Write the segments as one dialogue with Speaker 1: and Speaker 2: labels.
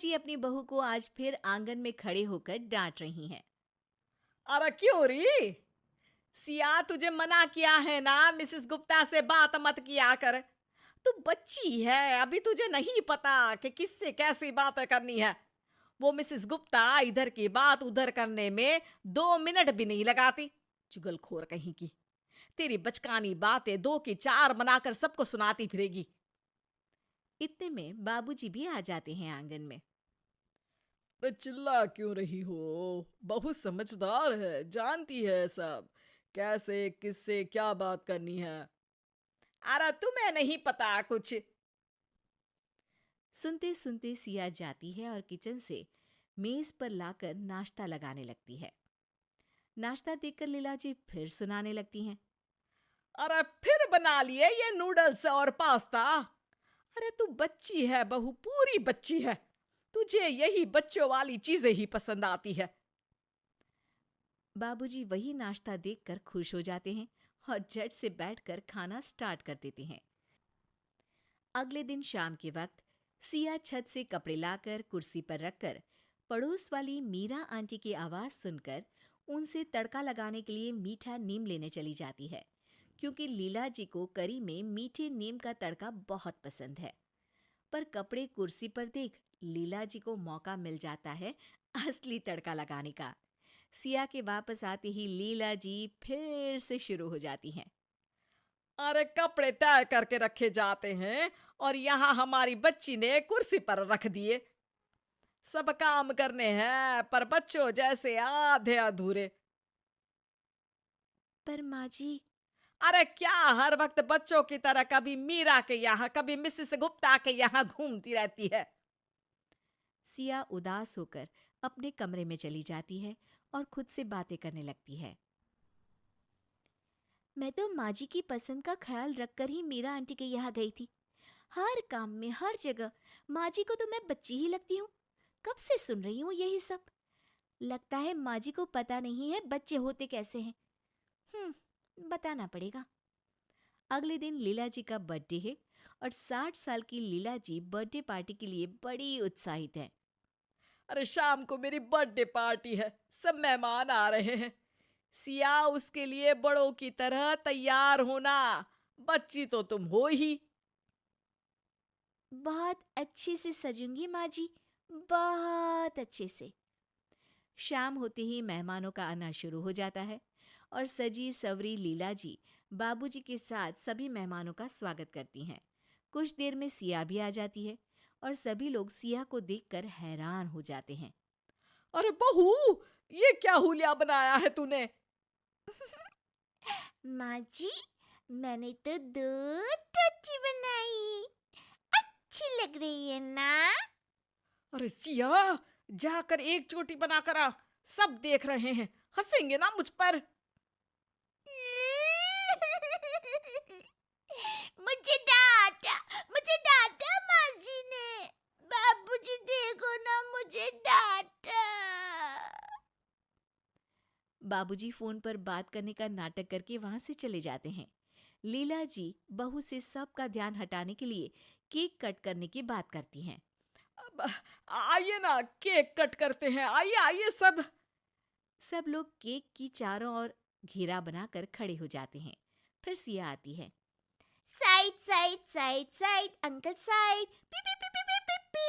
Speaker 1: जी अपनी बहू को आज फिर आंगन में खड़े होकर डांट रही हैं।
Speaker 2: अरे क्यों री? सिया तुझे मना किया है ना, मिसेस गुप्ता से बात मत किया कर। तू बच्ची है, अभी तुझे नहीं पता कि किससे कैसी बातें करनी है। वो मिसेस गुप्ता इधर की बात उधर करने में 2 मिनट भी नहीं लगाती। चुगलखोर कहीं की। तेरी बचकानी बातें 2 की 4 बनाकर सबको सुनाती फिरेगी।
Speaker 1: इतने में बाबूजी भी आ जाते हैं आंगन में।
Speaker 2: अरे चिल्ला क्यों रही हो? बहुत समझदार है, जानती है सब कैसे किससे क्या बात करनी है। अरे तुम्हें नहीं पता कुछ।
Speaker 1: सुनते सुनते सिया जाती है और किचन से मेज पर लाकर नाश्ता लगाने लगती है। नाश्ता देखकर लीला जी फिर सुनाने लगती हैं।
Speaker 2: अरे फिर बना लिए ये नूडल्स और पास्ता? अरे तू बच्ची है बहू, पूरी बच्ची है। तुझे यही बच्चों वाली चीजें ही पसंद आती है।
Speaker 1: बाबूजी वही नाश्ता देखकर खुश हो जाते हैं और झट से बैठकर खाना स्टार्ट कर देते हैं। अगले दिन शाम के वक्त सिया छत से कपड़े लाकर कुर्सी पर रखकर पड़ोस वाली मीरा आंटी की आवाज सुनकर उनसे तड़का लगाने के लिए मीठा नीम लेने चली जाती है, क्योंकि लीला जी को करी में मीठे नीम का तड़का बहुत पसंद है। पर कपड़े कुर्सी पर देख लीला जी को मौका मिल जाता है असली तड़का लगाने का। सिया के वापस आते ही लीला जी फिर से शुरू हो जाती हैं।
Speaker 2: अरे कपड़े तय करके रखे जाते हैं और यहाँ हमारी बच्ची ने कुर्सी पर रख दिए। सब काम करने हैं पर बच्चों जैसे आधे अधूरे।
Speaker 1: पर माँ जी।
Speaker 2: अरे क्या हर वक्त बच्चों की तरह कभी मीरा के यहाँ कभी मिसेस गुप्ता के यहाँ घूमती रहती है?
Speaker 1: सिया उदास होकर अपने कमरे में चली जाती है और खुद से बातें करने लगती है। मैं तो माँ जी की पसंद का ख्याल रखकर ही मीरा आंटी के यहाँ गई थी। हर काम में हर जगह माँ जी को तो मैं बच्ची ही लगती हूँ। कब से सुन रही हूँ यही सब। लगता है माँ जी को पता नहीं है बच्चे होते कैसे हैं। बताना पड़ेगा। अगले दिन लीला जी का बर्थडे है और 60 साल की लीला जी बर्थडे पार्टी के लिए बड़ी उत्साहित है।
Speaker 2: अरे शाम को मेरी बर्थडे पार्टी है, सब मेहमान आ रहे हैं। सिया उसके लिए बड़ों की तरह तैयार होना। बच्ची तो तुम हो ही।
Speaker 1: बहुत अच्छे से सजूंगी माँ जी, बहुत अच्छे से। शाम होते ही मेहमानों का आना शुरू हो जाता है और सजी सवरी लीला जी बाबूजी के साथ सभी मेहमानों का स्वागत करती हैं। कुछ देर में सिया भी आ जाती है और सभी लोग सिया को देखकर हैरान हो जाते हैं।
Speaker 2: अरे बहू, ये क्या हुलिया बनाया है तूने?
Speaker 1: माँ जी, मैंने तो 2 टोटी बनाई। अच्छी लग रही है ना?
Speaker 2: अरे सिया, जाकर एक चोटी बनाकर आ। सब देख रहे हैं, हंसेंगे ना मुझ पर।
Speaker 1: मुझे डांटा माँ जी ने। बाबूजी देखो ना, मुझे डांटा। बाबूजी फोन पर बात करने का नाटक करके वहां से चले जाते हैं। लीला जी बहू से सबका ध्यान हटाने के लिए केक कट करने की बात करती हैं।
Speaker 2: अब आइए ना, केक कट करते हैं, आइए आइए सब।
Speaker 1: सब लोग केक की चारों ओर घेरा बनाकर खड़े हो जाते हैं। फिर सिया आती है। Side side side side uncle side, P P P P P P P.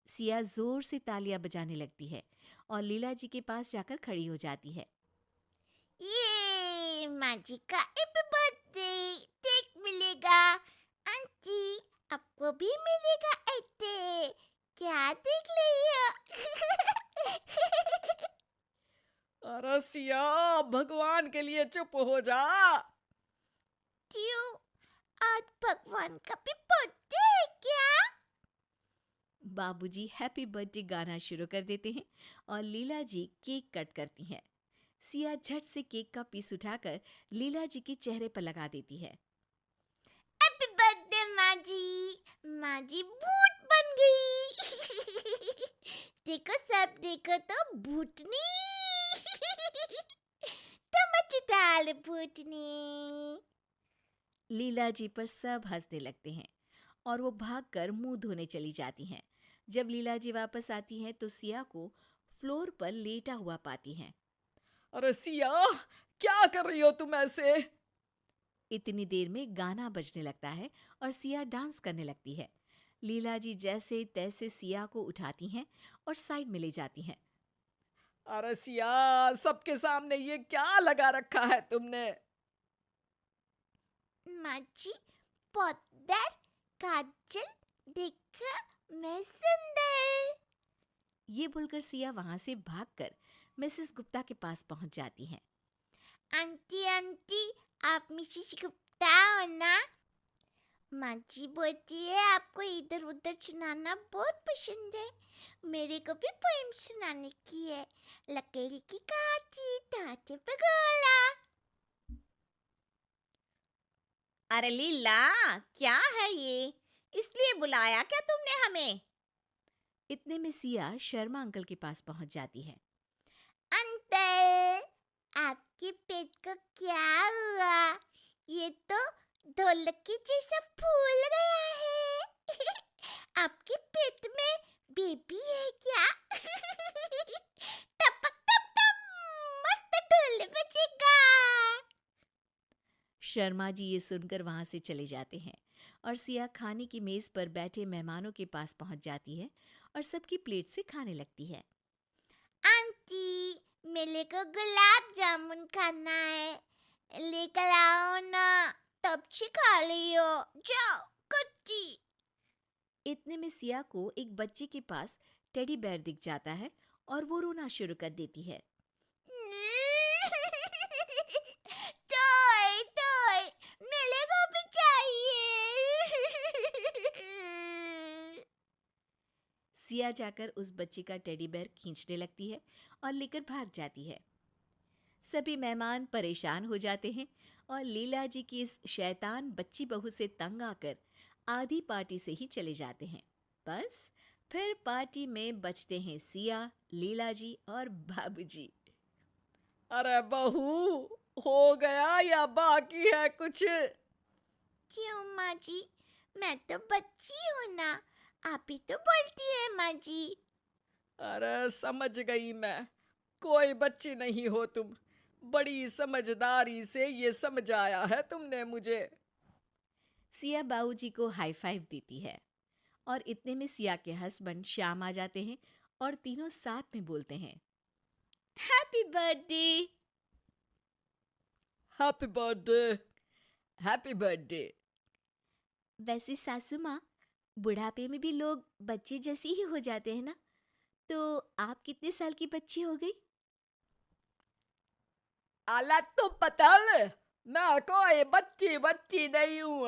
Speaker 1: Siya जोर से तालियां बजाने लगती है और लीला जी के पास जाकर खड़ी हो जाती है। ये माँ जी का हैप्पी बर्थडे केक मिलेगा। आंटी, आपको भी मिलेगा ऐसे। क्या देख रही हो?
Speaker 2: अरे सिया, भगवान के लिए चुप हो जा।
Speaker 1: क्यों? आज भगवान का भी बर्थडे है क्या? बाबूजी हैप्पी बर्थडे गाना शुरू कर देते हैं और लीला जी केक कट करती हैं। सिया झट से केक का पीस उठाकर लीला जी के चेहरे पर लगा देती है। हैप्पी बर्थडे माँ जी। माँ जी भूत बन गई। देखो सब देखो तो भूतनी। टमाटर डाल भूतनी। लीला जी पर सब हंसने लगते हैं और वो भागकर मुंह धोने चली जाती हैं। जब लीला जी वापस आती हैं तो सिया को फ्लोर पर लेटा हुआ पाती हैं।
Speaker 2: अरे सिया, क्या कर रही हो तुम ऐसे?
Speaker 1: इतनी देर में गाना बजने लगता है और सिया डांस करने लगती है। लीला जी जैसे तैसे सिया को उठाती हैं और साइड में ले जाती हैं।
Speaker 2: अरे सिया, सबके सामने ये क्या लगा रखा है तुमने?
Speaker 3: माँ जी, पाउडर, काजल, देखा मैं सुंदर।
Speaker 1: ये बोलकर सिया वहां से भागकर मिसेस गुप्ता के पास पहुंच जाती हैं।
Speaker 3: आंटी आंटी, आप मिसेस गुप्ता हो ना? माँ जी बोलती है आपको इधर उधर सुनाना बहुत पसंद है। मेरे को भी पोएम सुनाने की है। लकड़ी की काठी टाटे पे गोला।
Speaker 2: अरे लीला, क्या है ये? इसलिए बुलाया क्या तुमने हमें?
Speaker 1: इतने में सिया शर्मा अंकल के पास पहुंच जाती है।
Speaker 3: अंकल, आपके पेट को क्या हुआ? ये तो ढोलक के जैसा फूल गया है। आपके पेट में बेबी है क्या? टपक टप टप, मस्त ढोल बजेगा।
Speaker 1: शर्मा जी ये सुनकर वहां से चले जाते हैं और सिया खाने की मेज पर बैठे मेहमानों के पास पहुंच जाती है और सबकी प्लेट से खाने लगती है।
Speaker 3: आंटी, मेरे को गुलाब जामुन खाना है, लेकर आओ ना। तब से खा लियो, जाओ कुत्ती।
Speaker 1: इतने में सिया को एक बच्चे के पास टेडी बेयर दिख जाता है और वो रोना शुरू कर देती है।
Speaker 3: टॉय टॉय, मेरे को भी चाहिए।
Speaker 1: सिया जाकर उस बच्चे का टेडी बेयर खींचने लगती है और लेकर भाग जाती है। सभी मेहमान परेशान हो जाते हैं और लीला जी की इस शैतान बच्ची बहू से तंग आकर आधी पार्टी से ही चले जाते हैं। बस फिर पार्टी में बचते हैं सिया, लीला जी और बाबूजी।
Speaker 2: अरे बहू, हो गया या बाकी है कुछ?
Speaker 3: क्यों माँ जी? मैं तो बच्ची हूँ ना, आप ही तो बोलती है माँ जी।
Speaker 2: अरे समझ गई मैं, कोई बच्ची नहीं हो तुम। बड़ी समझदारी से ये समझाया है तुमने मुझे।
Speaker 1: सिया बाबूजी को हाई फाइव देती है और इतने में सिया के हस्बैंड श्याम आ जाते हैं और तीनों साथ में बोलते हैं, happy birthday.
Speaker 2: Happy birthday, happy birthday.
Speaker 1: वैसे सासू माँ, बुढ़ापे में भी लोग बच्चे जैसी ही हो जाते हैं ना, तो आप कितने साल की बच्ची हो गई?
Speaker 2: आला तो पतल, मैं कोई बच्ची बच्ची नहीं हूँ।